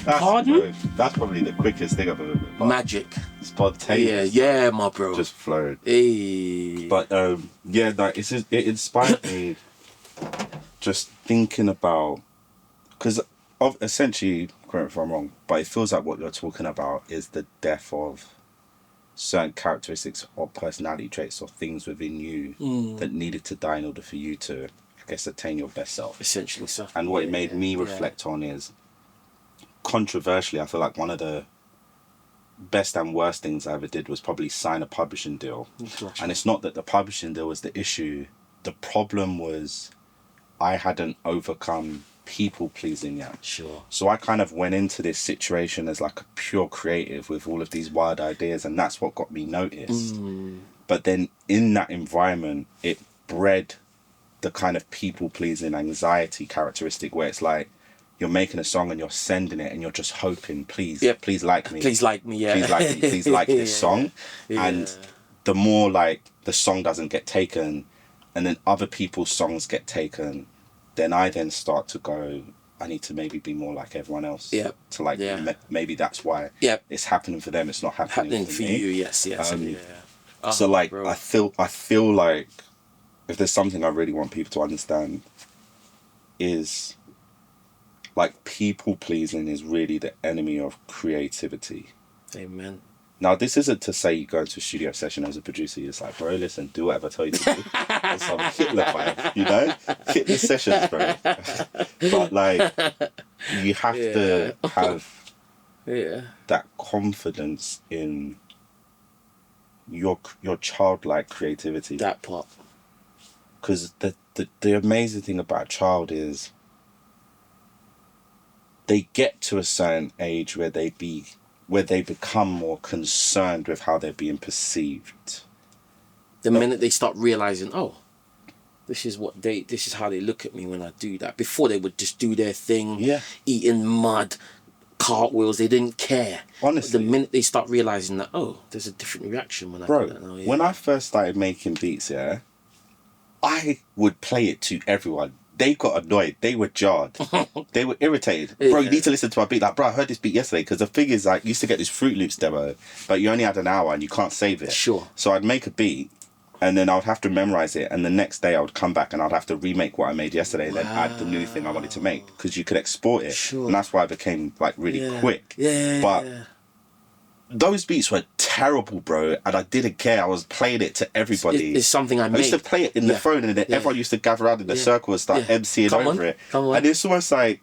Pardon? That's probably the quickest thing I've ever done. Magic. Spontaneous. Yeah, my bro. Just flowed. Hey. But yeah, like it inspired me just thinking about, because essentially, correct me if I'm wrong, but it feels like what you're talking about is the death of certain characteristics or personality traits or things within you that needed to die in order for you to, I guess, attain your best self. Essentially, so. And what it made me reflect on is, controversially, I feel like one of the best and worst things I ever did was probably sign a publishing deal. Gotcha. And it's not that the publishing deal was the issue. The problem was I hadn't overcome people pleasing yet. Sure. So I kind of went into this situation as like a pure creative with all of these wild ideas, and that's what got me noticed. But then in that environment, it bred the kind of people pleasing anxiety characteristic where it's like you're making a song and you're sending it and you're just hoping, please like me. Please like me, yeah. Please like me, please like this song. Yeah. And the more like the song doesn't get taken and then other people's songs get taken, then I then start to go, I need to maybe be more like everyone else. Yep. To like, maybe that's why it's happening for them, it's not happening for me. You, yes. So like, bro. I feel like if there's something I really want people to understand is like people pleasing is really the enemy of creativity. Amen. Now, this isn't to say you go into a studio session as a producer, you're just like, bro, listen, do whatever I tell you to do. It's some Hitler vibe, you know? Hitler sessions, bro. But like, you have to have that confidence in your childlike creativity. That part. Because the amazing thing about a child is they get to a certain age where they become more concerned with how they're being perceived. The minute they start realizing, oh, this is how they look at me when I do that. Before they would just do their thing, eating mud, cartwheels, they didn't care. Honestly. The minute they start realizing that, oh, there's a different reaction when I do that now. Yeah. When I first started making beats, I would play it to everyone. They got annoyed. They were jarred. They were irritated. Bro, you need to listen to my beat. Like, bro, I heard this beat yesterday. Because the thing is, like, you used to get this Fruit Loops demo, but you only had an hour and you can't save it. Sure. So I'd make a beat, and then I would have to memorize it, and the next day I would come back and I'd have to remake what I made yesterday and then add the new thing I wanted to make. Because you could export it. Sure. And that's why it became, like, really quick. Yeah. But those beats were terrible, bro, and I didn't care. I was playing it to everybody. It's something I made. I used to play it in the phone, and then everyone used to gather around in a circle and start MCing over it. And it's almost like,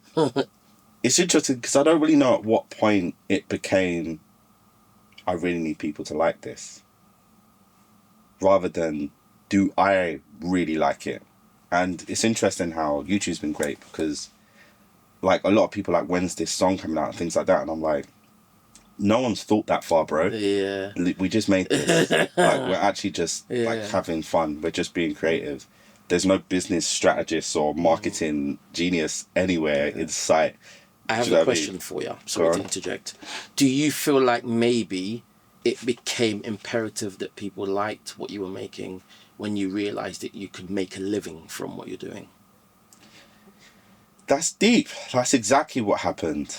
it's interesting because I don't really know at what point it became, I really need people to like this, rather than, do I really like it? And it's interesting how YouTube's been great because, like, a lot of people like, when's this song coming out and things like that, and I'm like, no one's thought that far, bro. Yeah. We just made this. Like, we're actually just like having fun. We're just being creative. There's no business strategist or marketing genius anywhere in sight. I have a question for you. Sorry to interject. Do you feel like maybe it became imperative that people liked what you were making when you realized that you could make a living from what you're doing? That's deep. That's exactly what happened.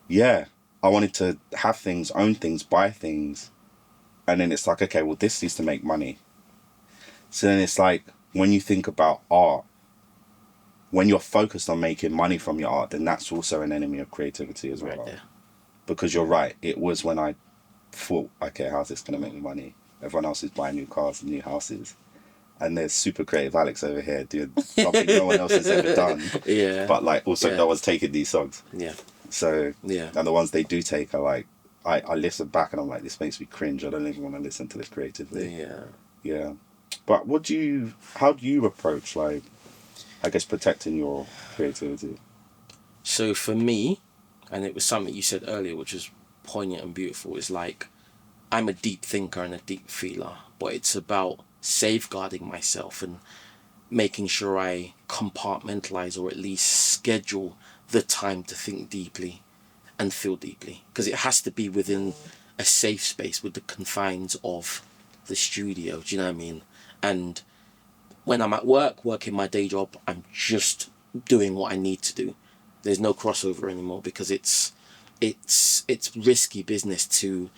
Yeah. I wanted to have things, own things, buy things. And then it's like, okay, well, this needs to make money. So then it's like, when you think about art, when you're focused on making money from your art, then that's also an enemy of creativity as well. There. Because you're right. It was when I thought, okay, how's this going to make me money? Everyone else is buying new cars and new houses. And there's super creative Alex over here doing something no one else has ever done. Yeah. But like, also no one's taking these songs. Yeah. So, and the ones they do take are like, I listen back and I'm like, this makes me cringe. I don't even want to listen to this creatively. Yeah. But how do you approach, like, I guess, protecting your creativity? So for me, and it was something you said earlier, which was poignant and beautiful, is like, I'm a deep thinker and a deep feeler, but it's about safeguarding myself and making sure I compartmentalize or at least schedule the time to think deeply and feel deeply, because it has to be within a safe space with the confines of the studio. Do you know what I mean? And when I'm at work, working my day job, I'm just doing what I need to do. There's no crossover anymore because it's it's risky business to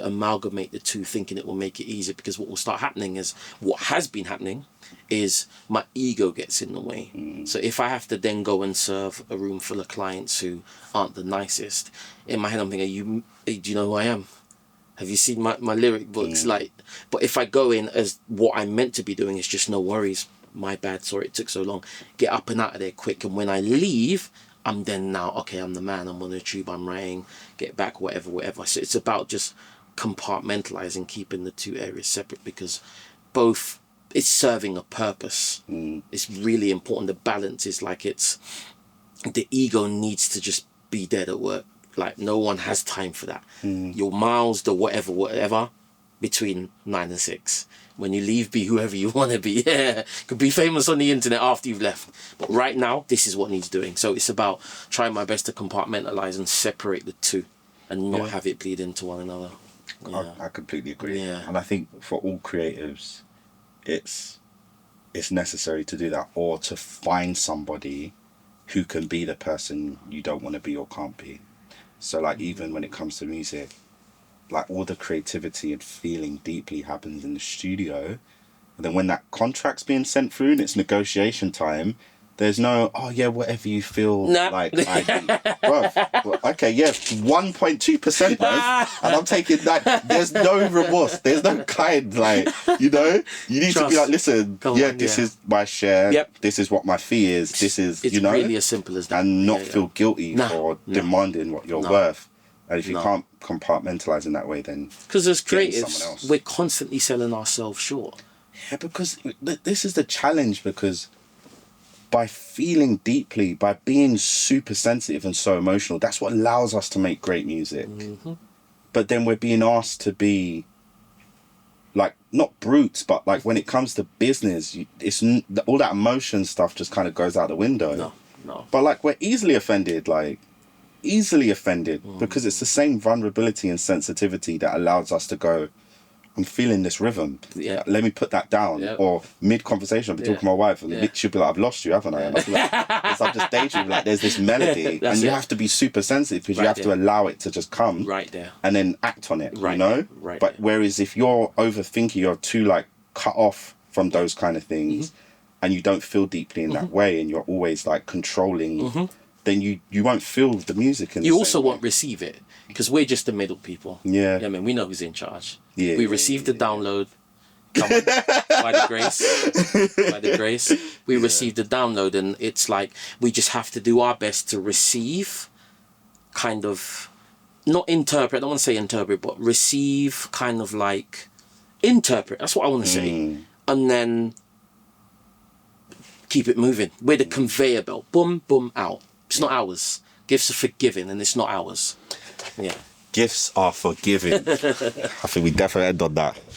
amalgamate the two, thinking it will make it easier, because what will start happening is, what has been happening is, my ego gets in the way. So if I have to then go and serve a room full of clients who aren't the nicest, in my head I'm thinking, do you know who I am? Have you seen my lyric books? Like, but if I go in as what I'm meant to be doing, is just, no worries, my bad, sorry it took so long, get up and out of there quick, and when I leave, I'm then now, okay, I'm the man, I'm on the tube, I'm writing, get back, whatever. So it's about just compartmentalizing, keeping the two areas separate, because both, it's serving a purpose. It's really important. The balance is like, it's, the ego needs to just be dead at work. Like, no one has time for that. Your miles, the whatever, between 9 and 6. When you leave, be whoever you want to be. Yeah, could be famous on the internet after you've left. But right now, this is what needs doing. So it's about trying my best to compartmentalize and separate the two, and not have it bleed into one another. Yeah. I completely agree. Yeah. And I think for all creatives, it's necessary to do that, or to find somebody who can be the person you don't want to be or can't be. So like, even when it comes to music, like, all the creativity and feeling deeply happens in the studio, and then when that contract's being sent through and it's negotiation time, there's no, oh yeah, whatever you feel like I do. Bruv, well, okay, yeah, 1.2%, bruv, and I'm taking that. There's no remorse, there's no kind, like, you know, you need to be like, listen, this is my share, this is what my fee is, this is, it's you know, really as simple as that, and not feel guilty for demanding what you're worth. And if you can't compartmentalize in that way, then, because as creatives, we're constantly selling ourselves short. Yeah, because this is the challenge, because by feeling deeply, by being super sensitive and so emotional, that's what allows us to make great music. But then we're being asked to be, like, not brutes, but like, when it comes to business, it's all that emotion stuff just kind of goes out the window. No. But like, we're easily offended, because it's the same vulnerability and sensitivity that allows us to go, I'm feeling this rhythm. Let me put that down. Or mid-conversation, I'll be talking to my wife, and she'll be like, I've lost you, haven't I? And I'll be like, I'm just daydreaming, like, there's this melody, and you have to be super sensitive, because you have to allow it to just come. And then act on it, you know? But whereas if you're overthinking, you're too, like, cut off from those kind of things, and you don't feel deeply in that way, and you're always, like, controlling, then you won't feel the music. You also won't receive it, because we're just the middle people. I mean, we know who's in charge. We receive the download. Come on, by the grace, we receive the download, and it's like, we just have to do our best to receive, kind of, not interpret, I don't want to say interpret, but receive, kind of like, interpret, that's what I want to say, and then keep it moving. We're the conveyor belt, boom, boom, out. It's not ours. Gifts are forgiven, and it's not ours. Gifts are forgiven. I think we definitely end on that.